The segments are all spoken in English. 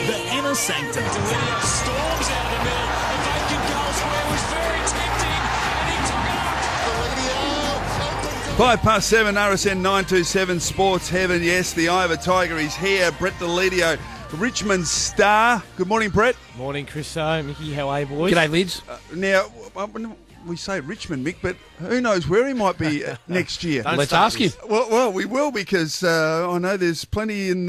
the Inner Sanctum. Deledio storms out of the middle. A vacant goal square was very tempting, and he took it up. 7:05, RSN927 Sports Heaven. Yes, the Eye of a Tiger is here. Brett Deledio, Richmond star. Good morning, Brett. Morning, Chrisso. Mickey, how are you, boys? G'day, Lids. Now, we say Richmond, Mick, but who knows where he might be next year? Let's ask him. Well, we will, because I know there's plenty in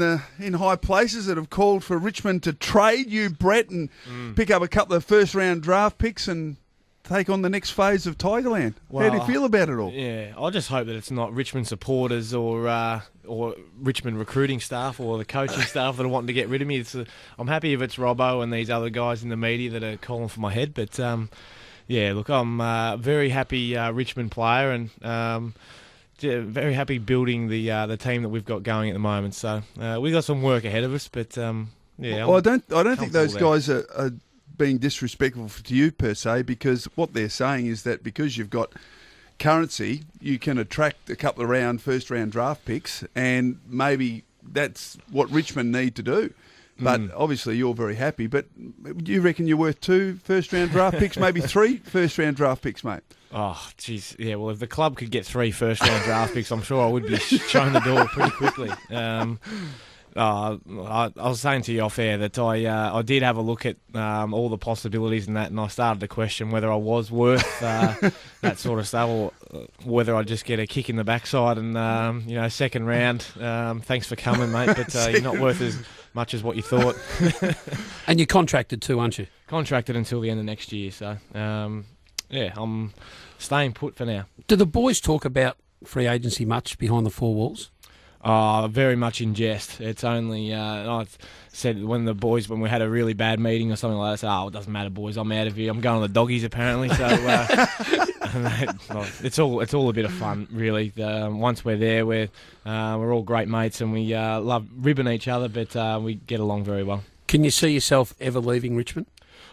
high places that have called for Richmond to trade you, Brett, and pick up a couple of first-round draft picks and take on the next phase of Tigerland. Well, how do you feel about it all? Yeah, I just hope that it's not Richmond supporters or Richmond recruiting staff or the coaching staff that are wanting to get rid of me. I'm happy if it's Robbo and these other guys in the media that are calling for my head, but yeah, look, I'm a very happy Richmond player and very happy building the team that we've got going at the moment. So we've got some work ahead of us, but yeah. Well, I don't think those guys are being disrespectful to you per se, because what they're saying is that because you've got currency, you can attract a couple of first-round draft picks, and maybe that's what Richmond need to do. But obviously you're very happy. But do you reckon you're worth 2 first-round draft picks, maybe 3 first-round draft picks, mate? Oh, jeez. Yeah, well, if the club could get 3 first-round draft picks, I'm sure I would be shown the door pretty quickly. I was saying to you off air that I did have a look at all the possibilities and that, and I started to question whether I was worth that sort of stuff, or whether I'd just get a kick in the backside and second round. Thanks for coming, mate, but you're not worth as much as what you thought. And you're contracted too, aren't you? Contracted until the end of next year, so yeah, I'm staying put for now. Do the boys talk about free agency much behind the four walls? Very much in jest. It's only, I said when we had a really bad meeting or something like that, I said, it doesn't matter, boys, I'm out of here. I'm going on the doggies, apparently. So it's all a bit of fun, really. Once we're there, we're all great mates and we love ribbing each other, but we get along very well. Can you see yourself ever leaving Richmond?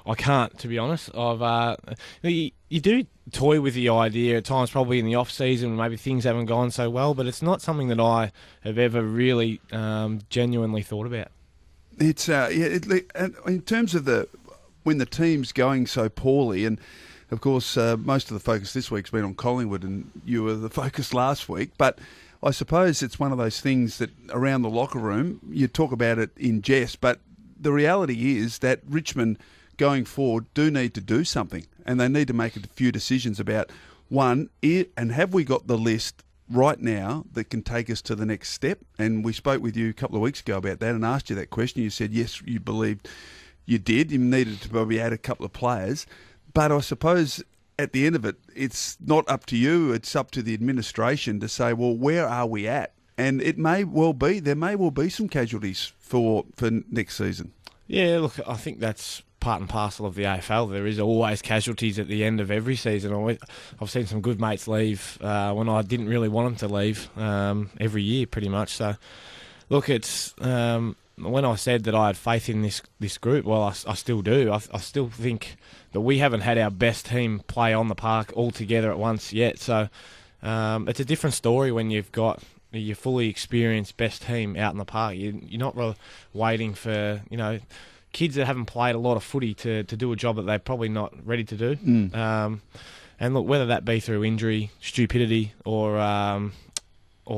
I can't, to be honest. You do toy with the idea at times, probably in the off season, maybe things haven't gone so well, but it's not something that I have ever really genuinely thought about. It's in terms of when the team's going so poorly, and of course most of the focus this week's been on Collingwood, and you were the focus last week, but I suppose it's one of those things that around the locker room you talk about it in jest, but the reality is that Richmond going forward do need to do something, and they need to make a few decisions about, one, and have we got the list right now that can take us to the next step? And we spoke with you a couple of weeks ago about that and asked you that question. You said yes, you believed you did. You needed to probably add a couple of players. But I suppose at the end of it, it's not up to you, it's up to the administration to say, well, where are we at? And there may well be some casualties for next season. Yeah, look, I think that's part and parcel of the AFL. There is always casualties at the end of every season. I've seen some good mates leave when I didn't really want them to leave every year, pretty much. So, look, it's when I said that I had faith in this group, well, I still do. I still think that we haven't had our best team play on the park all together at once yet. So, it's a different story when you've got your fully experienced best team out in the park. You're not really waiting for, kids that haven't played a lot of footy to do a job that they're probably not ready to do. And look, whether that be through injury, stupidity, or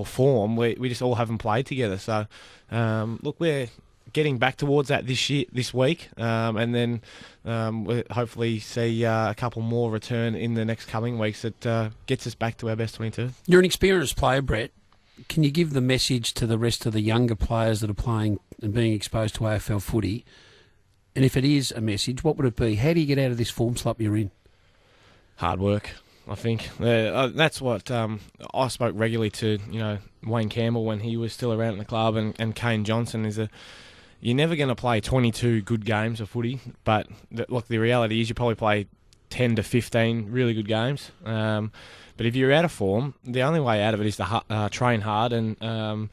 form, we just all haven't played together. So, look, we're getting back towards that this week, and then we'll hopefully see a couple more return in the next coming weeks that gets us back to our best 22. You're an experienced player, Brett. Can you give the message to the rest of the younger players that are playing and being exposed to AFL footy? And if it is a message, what would it be? How do you get out of this form slump you're in? Hard work, I think. That's what I spoke regularly to, Wayne Campbell when he was still around in the club, and Kane Johnson you're never going to play 22 good games of footy, but the reality is you probably play 10 to 15 really good games. But if you're out of form, the only way out of it is to train hard and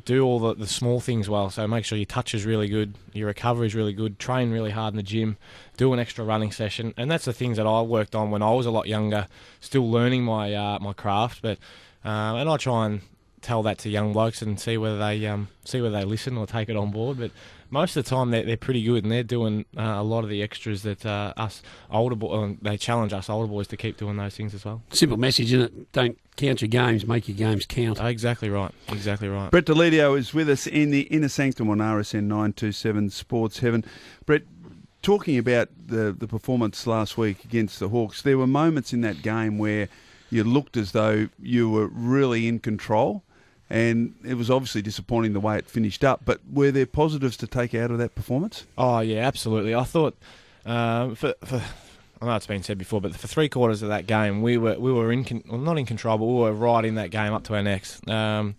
do all the small things well. So make sure your touch is really good, your recovery is really good, train really hard in the gym, do an extra running session. And that's the things that I worked on when I was a lot younger, still learning my craft. But and I try and tell that to young blokes and see whether they listen or take it on board. But most of the time they're pretty good, and they're doing a lot of the extras that us older boys, they challenge us older boys to keep doing those things as well. Simple message, isn't it? Don't count your games, make your games count. Exactly right. Brett Deledio is with us in the Inner Sanctum on RSN927 Sports Heaven. Brett, talking about the performance last week against the Hawks, there were moments in that game where you looked as though you were really in control, and it was obviously disappointing the way it finished up. But were there positives to take out of that performance? Oh yeah, absolutely. I thought I know it's been said before, but for 3/4 of that game, we were not in control, but we were right in that game up to our necks. And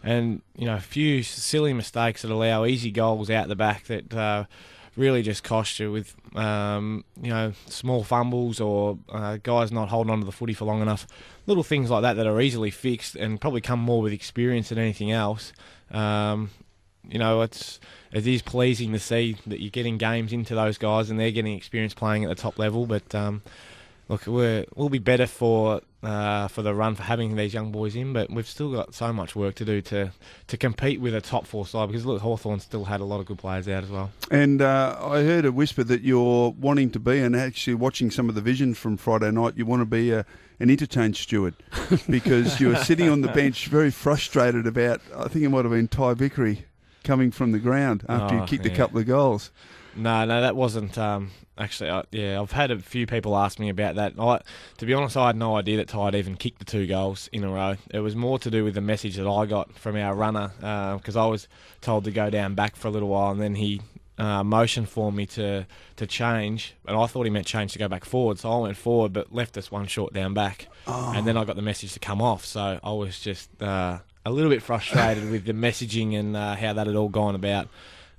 a few silly mistakes that allow easy goals out the back that really just cost you with small fumbles or guys not holding on to the footy for long enough. Little things like that are easily fixed and probably come more with experience than anything else. It is pleasing to see that you're getting games into those guys and they're getting experience playing at the top level. But look, we'll be better for the run for having these young boys in, but we've still got so much work to do to compete with a top 4 side, because look, Hawthorn still had a lot of good players out as well. And I heard a whisper that you're wanting to be, and actually watching some of the vision from Friday night, you want to be an interchange steward, because you were sitting on the bench very frustrated about, I think it might have been Ty Vickery coming from the ground after you kicked a couple of goals. No, that wasn't. Actually, I've had a few people ask me about that. To be honest, I had no idea that Ty had even kicked the 2 goals in a row. It was more to do with the message that I got from our runner, because I was told to go down back for a little while, and then he motioned for me to change, and I thought he meant change to go back forward, so I went forward, but left us one short down back, and then I got the message to come off, so I was just a little bit frustrated with the messaging and how that had all gone about.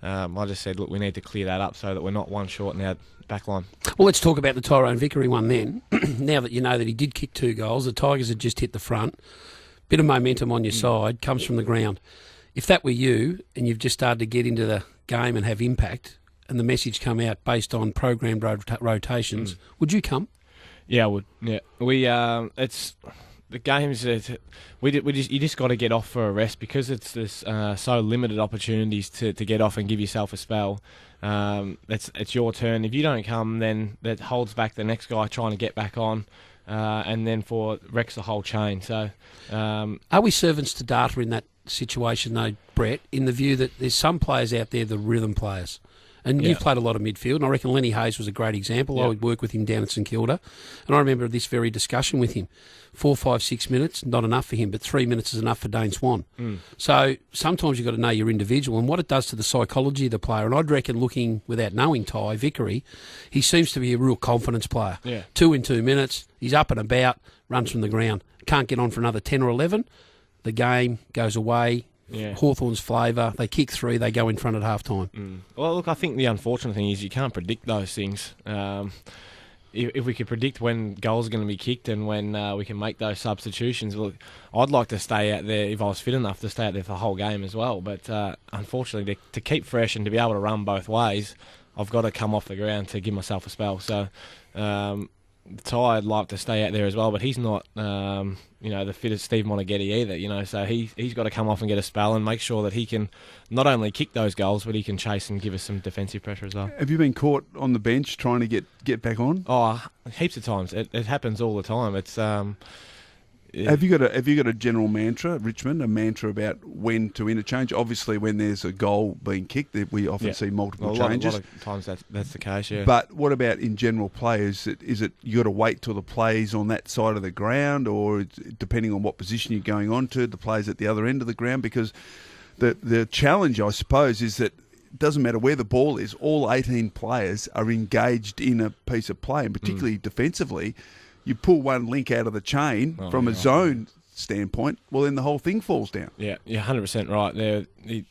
I just said, look, we need to clear that up so that we're not one short in our back line. Well, let's talk about the Tyrone Vickery one then. Now that you know that he did kick 2 goals, the Tigers had just hit the front, bit of momentum on your side, comes from the ground. If that were you and you've just started to get into the game and have impact, and the message come out based on programmed rotations, would you come? Yeah, I would. Yeah, it's the games that you just got to get off for a rest, because it's this so limited opportunities to get off and give yourself a spell. It's your turn. If you don't come, then that holds back the next guy trying to get back on, and then wrecks the whole chain. So, are we servants to data in that situation though, Brett? In the view that there's some players out there, the rhythm players. And you've played a lot of midfield, and I reckon Lenny Hayes was a great example. Yep. I would work with him down at St Kilda, and I remember this very discussion with him. 4, 5, 6 minutes, not enough for him, but 3 minutes is enough for Dane Swan. So sometimes you've got to know your individual and what it does to the psychology of the player. And I'd reckon, looking without knowing Ty Vickery, he seems to be a real confidence player. Yeah. 2 in 2 minutes, he's up and about, runs from the ground. Can't get on for another 10 or 11. The game goes away. Yeah. Hawthorn's flavour. They kick 3, they go in front at half time. Well, look, I think the unfortunate thing is you can't predict those things. If we could predict when goals are going to be kicked and when we can make those substitutions, look, I'd like to stay out there, if I was fit enough, to stay out there for the whole game as well. But unfortunately, to keep fresh and to be able to run both ways, I've got to come off the ground to give myself a spell. So Ty, I'd like to stay out there as well, but he's not, the fittest Steve Monaghetti either, so he's got to come off and get a spell and make sure that he can not only kick those goals, but he can chase and give us some defensive pressure as well. Have you been caught on the bench trying to get back on? Oh, heaps of times. It happens all the time. It's Have you got a general mantra, Richmond, a mantra about when to interchange? Obviously, when there's a goal being kicked, we often see multiple changes. A lot of times that's the case, yeah. But what about in general play? Is it you got to wait till the play's on that side of the ground, or depending on what position you're going on to, the play's at the other end of the ground? Because the challenge, I suppose, is that it doesn't matter where the ball is, all 18 players are engaged in a piece of play, and particularly defensively. You pull one link out of the chain from a zone standpoint, well, then the whole thing falls down. Yeah, you're 100% right. It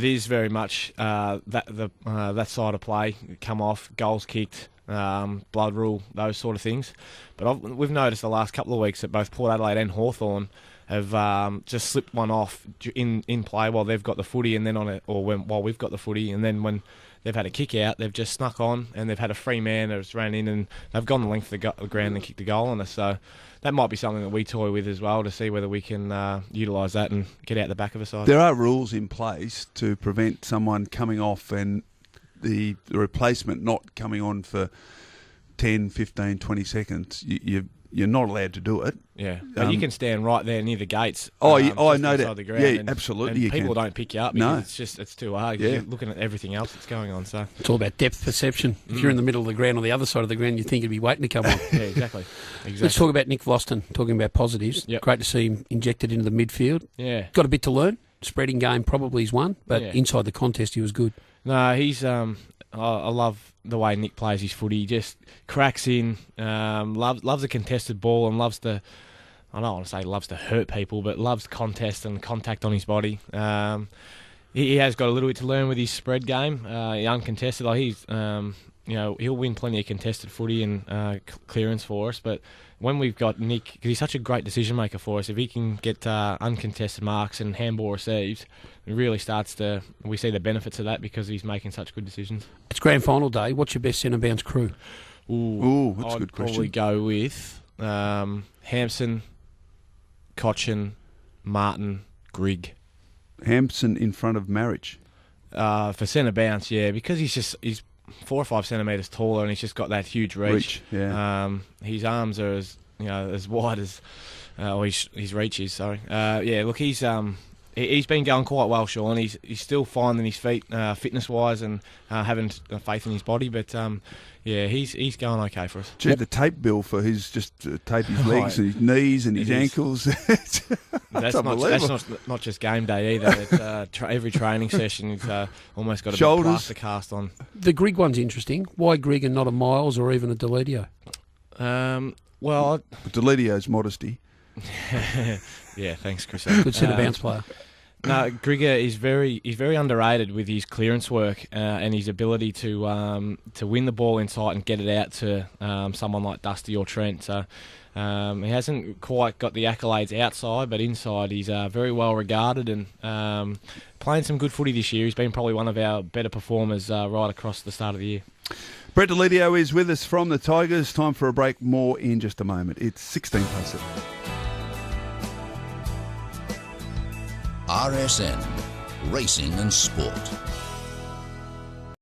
is very much that side of play, come off, goals kicked, blood rule, those sort of things. But we've noticed the last couple of weeks that both Port Adelaide and Hawthorn have just slipped one off in play while they've got the footy, and then while we've got the footy, and then when they've had a kick out, they've just snuck on, and they've had a free man that's ran in, and they've gone the length of the ground and kicked a goal on us. So that might be something that we toy with as well, to see whether we can utilise that and get out the back of a side. There are rules in place to prevent someone coming off and the replacement not coming on for 10, 15, 20 seconds. You're not allowed to do it. Yeah, but you can stand right there near the gates. I know that. The ground, yeah, absolutely. And people don't pick you up because No. it's too hard. Yeah. You're looking at everything else that's going on. So It's all about depth perception. If you're in the middle of the ground or the other side of the ground, you think he'd be waiting to come on. yeah, exactly. Let's talk about Nick Vlaston, talking about positives. Yep. Great to see him injected into the midfield. Yeah. Got a bit to learn. Spreading game probably is one, but Yeah. inside the contest he was good. No, he's. I love the way Nick plays his footy. He just cracks in. Loves a contested ball and loves to. I don't want to say loves to hurt people, but loves contest and contact on his body. He has got a little bit to learn with his spread game. Uncontested, like he's. He'll win plenty of contested footy and clearance for us. But when we've got Nick, because he's such a great decision maker for us, if he can get uncontested marks and handball receives, it really starts to. We see the benefits of that because he's making such good decisions. It's grand final day. What's your best centre bounce crew? Ooh, that's a I'd good question. probably go with Hampson, Cochin, Martin, Grigg. Hampson in front of Marriage. For centre bounce, yeah, because he's 4 or 5 centimetres taller and he's just got that huge reach. Yeah. His arms are as wide as his reach is. Sorry. Look, he's been going quite well, Sean. He's still finding his feet fitness wise and having faith in his body, but he's going okay for us. Gee, the tape bill for his just tape his legs and his knees and his ankles. That's not just game day either. It's every training session. He's almost got a Shoulders. big plaster cast on. The Grigg one's interesting. Why Grigg and not a Miles or even a Deledio? Deledio's modesty. Yeah, thanks, Chrisso. Good centre bounce player. No, Grigger is very underrated with his clearance work and his ability to win the ball inside and get it out to someone like Dusty or Trent. So he hasn't quite got the accolades outside, but inside he's very well regarded and playing some good footy this year. He's been probably one of our better performers right across the start of the year. Brett Deledio is with us from the Tigers. Time for a break. More in just a moment. It's 16 past 7. RSN, Racing and Sport.